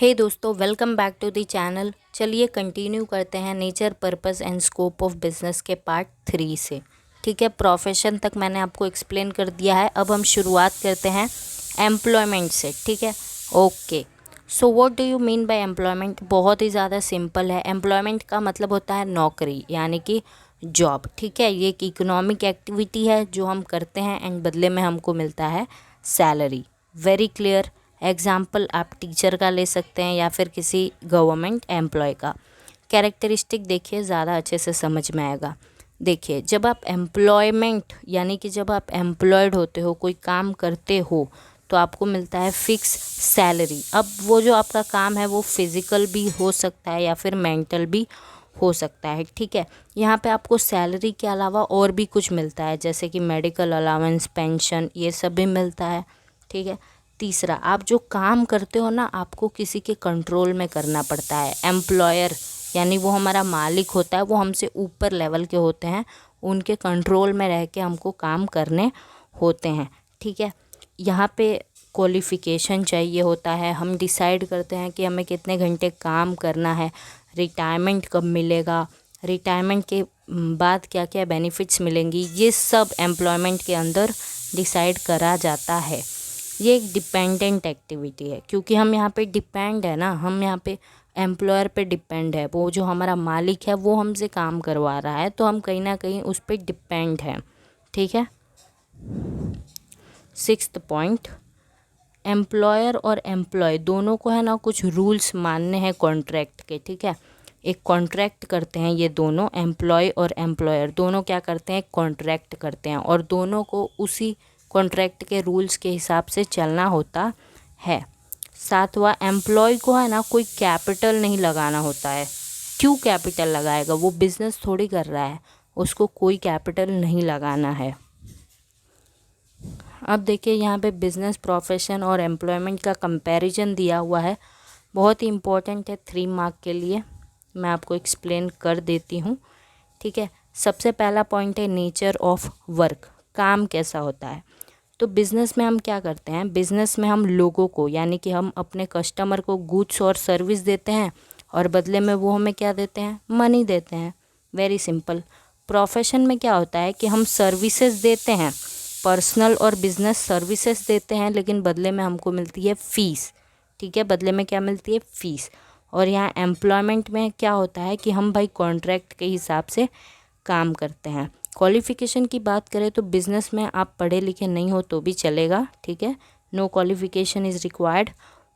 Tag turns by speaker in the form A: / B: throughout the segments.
A: हे दोस्तों, welcome back to the channel. चलिए continue करते हैं nature, purpose and scope of business के पार्ट 3 से। ठीक है, प्रोफेशन तक मैंने आपको एक्सप्लेन कर दिया है। अब हम शुरुआत करते हैं एम्प्लॉयमेंट से। ठीक है, okay. So what do you mean by employment? बहुत ही ज़्यादा सिंपल है। एम्प्लॉयमेंट का मतलब होता है नौकरी, यानी कि जॉब। ठीक है, ये एक इकोनॉमिक एक्टिविटी है जो हम करते हैं एंड बदले में हमको मिलता है सैलरी। Very clear. एग्जाम्पल आप टीचर का ले सकते हैं या फिर किसी गवर्नमेंट एम्प्लॉय का। कैरेक्टरिस्टिक देखिए, ज़्यादा अच्छे से समझ में आएगा। देखिए, जब आप एम्प्लॉयमेंट यानी कि जब आप एम्प्लॉयड होते हो, कोई काम करते हो, तो आपको मिलता है फिक्स सैलरी। अब वो जो आपका काम है वो फिज़िकल भी हो सकता है या फिर मेंटल भी हो सकता है। ठीक है, यहाँ पे आपको सैलरी के अलावा और भी कुछ मिलता है, जैसे कि मेडिकल अलाउंस, पेंशन, ये सब भी मिलता है। ठीक है, तीसरा, आप जो काम करते हो ना, आपको किसी के कंट्रोल में करना पड़ता है। एम्प्लॉयर यानी वो हमारा मालिक होता है, वो हमसे ऊपर लेवल के होते हैं, उनके कंट्रोल में रह के हमको काम करने होते हैं। ठीक है, यहाँ पे क्वालिफ़िकेशन चाहिए होता है। हम डिसाइड करते हैं कि हमें कितने घंटे काम करना है, रिटायरमेंट कब मिलेगा, रिटायरमेंट के बाद क्या क्या बेनिफिट्स मिलेंगी, ये सब एम्प्लॉयमेंट के अंदर डिसाइड करा जाता है। ये एक डिपेंडेंट एक्टिविटी है, क्योंकि हम यहाँ पे डिपेंड है ना, हम यहाँ पे एम्प्लॉयर पे डिपेंड है। वो जो हमारा मालिक है वो हमसे काम करवा रहा है, तो हम कहीं ना कहीं उस पर डिपेंड हैं। ठीक है, सिक्स्थ पॉइंट, एम्प्लॉयर और एम्प्लॉय दोनों को है ना कुछ रूल्स मानने हैं कॉन्ट्रैक्ट के। ठीक है, एक कॉन्ट्रैक्ट करते हैं ये दोनों, एम्प्लॉय और एम्प्लॉयर दोनों क्या करते हैं, कॉन्ट्रैक्ट करते हैं, और दोनों को उसी कॉन्ट्रैक्ट के रूल्स के हिसाब से चलना होता है। सातवां, एम्प्लॉय को है ना कोई कैपिटल नहीं लगाना होता है। क्यों कैपिटल लगाएगा? वो बिजनेस थोड़ी कर रहा है, उसको कोई कैपिटल नहीं लगाना है। अब देखिए, यहाँ पे बिजनेस, प्रोफेशन और एम्प्लॉयमेंट का कंपैरिजन दिया हुआ है, बहुत ही इम्पोर्टेंट है 3 मार्क के लिए। मैं आपको एक्सप्लेन कर देती हूँ। ठीक है, सबसे पहला पॉइंट है नेचर ऑफ वर्क, काम कैसा होता है। तो बिज़नेस में हम क्या करते हैं, बिज़नेस में हम लोगों को यानी कि हम अपने कस्टमर को गुड्स और सर्विस देते हैं, और बदले में वो हमें क्या देते हैं, मनी देते हैं। Very simple. प्रोफेशन में क्या होता है कि हम सर्विसेज देते हैं, पर्सनल और बिजनेस सर्विसेज देते हैं, लेकिन बदले में हमको मिलती है फ़ीस। ठीक है, बदले में क्या मिलती है, फ़ीस। और यहाँ एम्प्लॉयमेंट में क्या होता है कि हम भाई कॉन्ट्रैक्ट के हिसाब से काम करते हैं। क्वालिफ़िकेशन की बात करें तो बिज़नेस में आप पढ़े लिखे नहीं हो तो भी चलेगा। ठीक है, no qualification is required.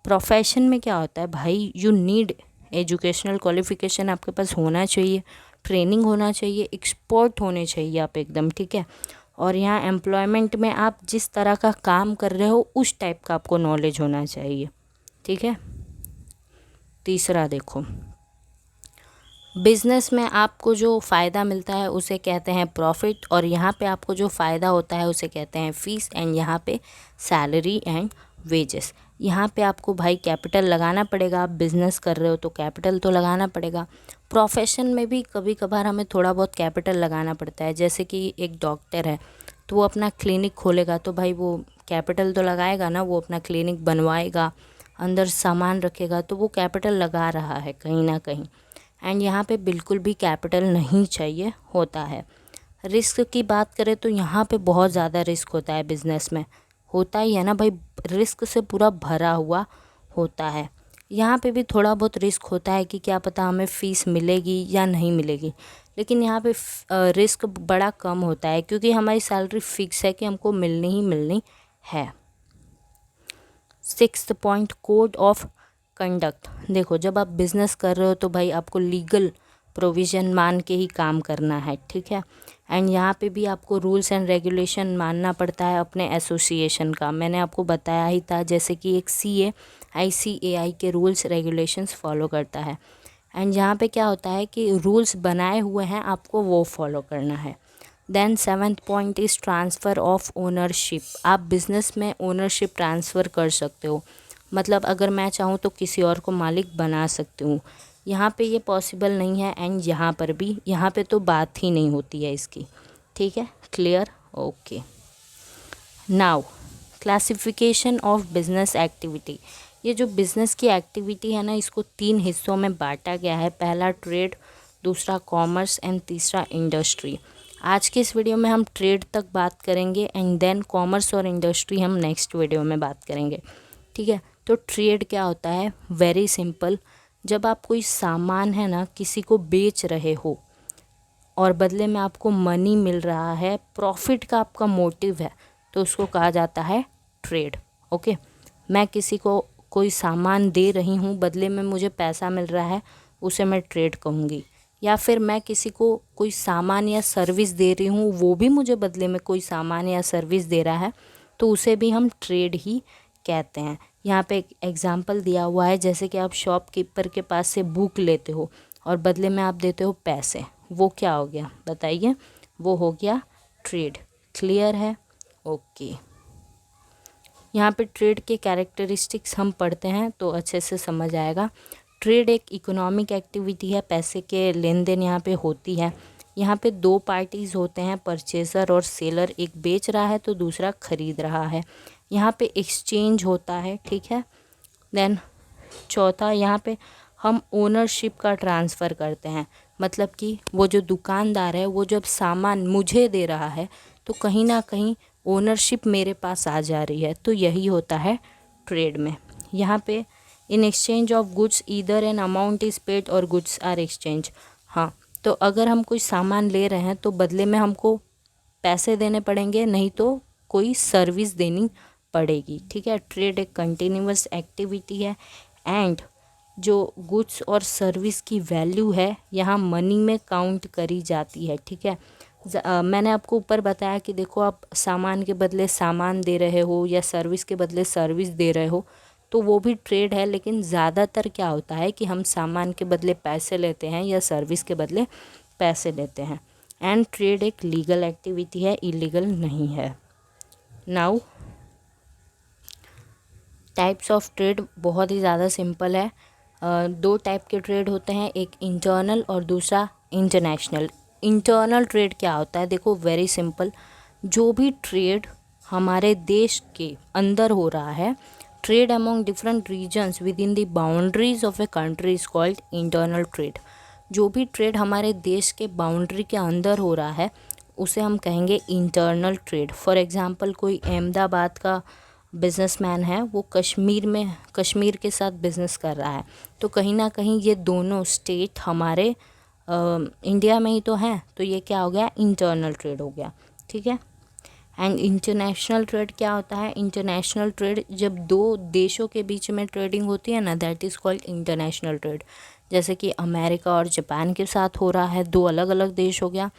A: Profession में क्या होता है भाई, यू नीड एजुकेशनल क्वालिफ़िकेशन आपके पास होना चाहिए, ट्रेनिंग होना चाहिए, एक्सपर्ट होने चाहिए आप एकदम। ठीक है, और यहाँ एम्प्लॉयमेंट में आप जिस तरह का काम कर रहे हो उस टाइप का आपको नॉलेज होना चाहिए। ठीक है, तीसरा देखो, बिज़नेस में आपको जो फ़ायदा मिलता है उसे कहते हैं प्रॉफिट, और यहाँ पे आपको जो फ़ायदा होता है उसे कहते हैं फ़ीस, एंड यहाँ पे सैलरी एंड वेजेस। यहाँ पे आपको भाई कैपिटल लगाना पड़ेगा, आप बिज़नेस कर रहे हो तो कैपिटल तो लगाना पड़ेगा। प्रोफेशन में भी कभी कभार हमें थोड़ा बहुत कैपिटल लगाना पड़ता है, जैसे कि एक डॉक्टर है तो वो अपना क्लिनिक खोलेगा, तो भाई वो कैपिटल तो लगाएगा ना, वो अपना क्लिनिक बनवाएगा, अंदर सामान रखेगा, तो वो कैपिटल लगा रहा है कहीं ना कहीं। एंड यहाँ पे बिल्कुल भी कैपिटल नहीं चाहिए होता है। रिस्क की बात करें तो यहाँ पे बहुत ज़्यादा रिस्क होता है, बिज़नेस में होता ही है ना भाई, रिस्क से पूरा भरा हुआ होता है। यहाँ पे भी थोड़ा बहुत रिस्क होता है कि क्या पता हमें फ़ीस मिलेगी या नहीं मिलेगी, लेकिन यहाँ पे रिस्क बड़ा कम होता है, क्योंकि हमारी सैलरी फिक्स है कि हमको मिलनी ही मिलनी है। Sixth point, code of conduct. देखो, जब आप बिज़नेस कर रहे हो तो भाई आपको लीगल प्रोविज़न मान के ही काम करना है। ठीक है, एंड यहाँ पे भी आपको रूल्स एंड रेगुलेशन मानना पड़ता है अपने एसोसिएशन का। मैंने आपको बताया ही था, जैसे कि एक CA ICAI के रूल्स रेगुलेशंस फॉलो करता है, एंड यहाँ पे क्या होता है कि रूल्स बनाए हुए हैं, आपको वो फॉलो करना है। Then seventh point is transfer of ownership. आप बिज़नेस में ओनरशिप ट्रांसफ़र कर सकते हो, मतलब अगर मैं चाहूँ तो किसी और को मालिक बना सकती हूँ। यहाँ पे ये पॉसिबल नहीं है, एंड यहाँ पर भी, यहाँ पे तो बात ही नहीं होती है इसकी। ठीक है, clear, okay. Now classification of business activity. ये जो बिज़नेस की एक्टिविटी है ना, इसको 3 हिस्सों में बांटा गया है। पहला ट्रेड, दूसरा कॉमर्स एंड तीसरा इंडस्ट्री। आज के इस वीडियो में हम ट्रेड तक बात करेंगे एंड देन कॉमर्स और इंडस्ट्री हम नेक्स्ट वीडियो में बात करेंगे, ठीक है। तो ट्रेड क्या होता है? Very simple. जब आप कोई सामान है ना किसी को बेच रहे हो और बदले में आपको मनी मिल रहा है, प्रॉफिट का आपका मोटिव है, तो उसको कहा जाता है ट्रेड। ओके, मैं किसी को कोई सामान दे रही हूँ, बदले में मुझे पैसा मिल रहा है, उसे मैं ट्रेड कहूँगी। या फिर मैं किसी को कोई सामान या सर्विस दे रही हूँ, वो भी मुझे बदले में कोई सामान या सर्विस दे रहा है, तो उसे भी हम ट्रेड ही कहते हैं। यहाँ पे एक एग्जांपल दिया हुआ है, जैसे कि आप शॉपकीपर के पास से बुक लेते हो और बदले में आप देते हो पैसे, वो क्या हो गया बताइए? वो हो गया ट्रेड। क्लियर है? ओके। यहाँ पे ट्रेड के कैरेक्टरिस्टिक्स हम पढ़ते हैं तो अच्छे से समझ आएगा। ट्रेड एक इकोनॉमिक एक्टिविटी है, पैसे के लेन देन यहाँ पे होती है। यहाँ पे 2 पार्टीज़ होते हैं, परचेज़र और सेलर। एक बेच रहा है तो दूसरा खरीद रहा है। यहाँ पे एक्सचेंज होता है, ठीक है। देन चौथा, यहाँ पे हम ओनरशिप का ट्रांसफ़र करते हैं। मतलब कि वो जो दुकानदार है वो जब सामान मुझे दे रहा है तो कहीं ना कहीं ओनरशिप मेरे पास आ जा रही है, तो यही होता है ट्रेड में। यहाँ पे in exchange of goods either an amount is paid और गुड्स आर एक्सचेंज। हाँ, तो अगर हम कोई सामान ले रहे हैं तो बदले में हमको पैसे देने पड़ेंगे, नहीं तो कोई सर्विस देनी पड़ेगी, ठीक है। ट्रेड एक कंटिन्यूअस एक्टिविटी है एंड जो गुड्स और सर्विस की वैल्यू है यहाँ मनी में काउंट करी जाती है, ठीक है। मैंने आपको ऊपर बताया कि देखो, आप सामान के बदले सामान दे रहे हो या सर्विस के बदले सर्विस दे रहे हो, तो वो भी ट्रेड है। लेकिन ज़्यादातर क्या होता है कि हम सामान के बदले पैसे लेते हैं या सर्विस के बदले पैसे लेते हैं। एंड ट्रेड एक लीगल एक्टिविटी है, इलीगल नहीं है। नाउ टाइप्स ऑफ ट्रेड बहुत ही ज़्यादा सिंपल है। 2 टाइप के ट्रेड होते हैं, एक इंटरनल और दूसरा इंटरनेशनल। इंटरनल ट्रेड क्या होता है? देखो, वेरी सिंपल। जो भी ट्रेड हमारे देश के अंदर हो रहा है, trade among different regions within the boundaries of a country is called internal trade. जो भी ट्रेड हमारे देश के बाउंड्री के अंदर हो रहा है उसे हम कहेंगे इंटरनल ट्रेड। फॉर एग्जांपल, कोई अहमदाबाद का बिजनेसमैन है, वो कश्मीर के साथ बिज़नेस कर रहा है, तो कहीं ना कहीं ये दोनों स्टेट हमारे इंडिया में ही तो हैं, तो ये क्या हो गया? इंटरनल ट्रेड हो गया, ठीक है। एंड इंटरनेशनल ट्रेड क्या होता है? इंटरनेशनल ट्रेड जब 2 देशों के बीच में ट्रेडिंग होती है ना, that is called international trade. जैसे कि अमेरिका और जापान के साथ हो रहा है, 2 अलग अलग देश हो गया,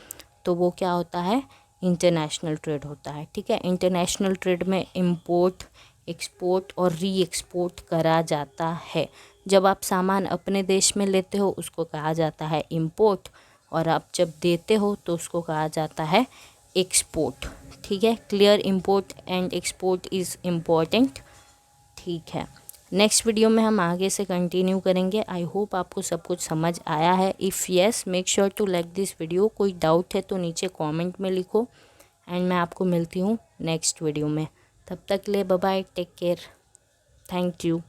A: तो वो क्या होता है? इंटरनेशनल ट्रेड होता है, ठीक है। इंटरनेशनल ट्रेड में इंपोर्ट, एक्सपोर्ट और री एक्सपोर्ट करा जाता है। जब आप सामान अपने देश में लेते हो उसको कहा जाता है इंपोर्ट, और आप जब देते हो तो उसको कहा जाता है एक्सपोर्ट, ठीक है। Clear? Import and export is important, ठीक है। नेक्स्ट वीडियो में हम आगे से कंटिन्यू करेंगे। आई होप आपको सब कुछ समझ आया है। If yes, make sure to like this video. कोई डाउट है तो नीचे कमेंट में लिखो एंड मैं आपको मिलती हूँ नेक्स्ट वीडियो में। तब तक ले bye bye, take care, thank you.